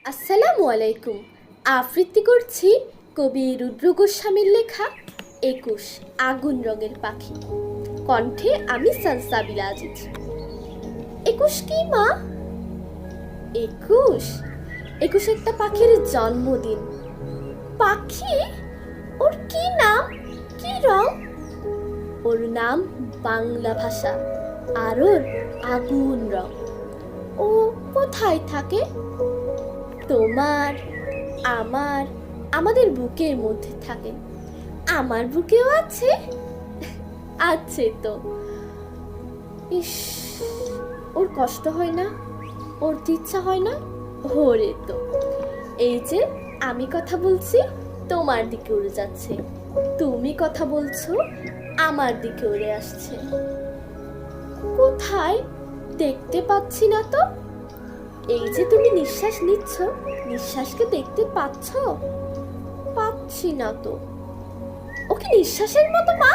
আসসালামু আলাইকুম। আবৃত্তি করছি কবি রুদ্র গোস্বামীর লেখা ২১ আগুন রঙের পাখি। কণ্ঠে আমি সালসাবিলা আজিজ। ২১ কি মা? ২১ একটা পাখির জন্মদিন। পাখি? ওর কি নাম, কি রং? ওর নাম বাংলা ভাষা, আর ওর আগুন রং। ও কোথায় থাকে? তোমার, আমার, আমাদের বুকের মধ্যে থাকে। আমার বুকেও আছে। আছে তো। ইস, ওর কষ্ট হয় না? ওর ইচ্ছা হয় না? ওরে তো, এই যে আমি কথা বলছি তোমার দিকে উড়ে যাচ্ছে, তুমি কথা বলছো আমার দিকে উড়ে আসছে। কোথায়? দেখতে পাচ্ছি না তো। এই যে তুমি নিঃশ্বাস নিচ্ছ, নিঃশ্বাসকে দেখতে পাচ্ছ? পাচ্ছি না তো। ও কি নিঃশ্বাসের মতো মা?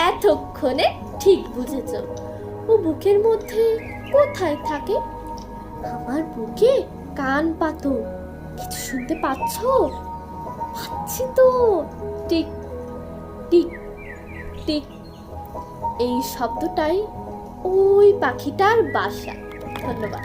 এতক্ষণে ঠিক বুঝেছ। ও বুকের মধ্যে কোথায় থাকে? আমার বুকে। কান পাতো, কিছু শুনতে পাচ্ছ? পাচ্ছি তো। টিক টিক টিক, এই শব্দটাই ওই পাখিটার বাসা। ধন্যবাদ।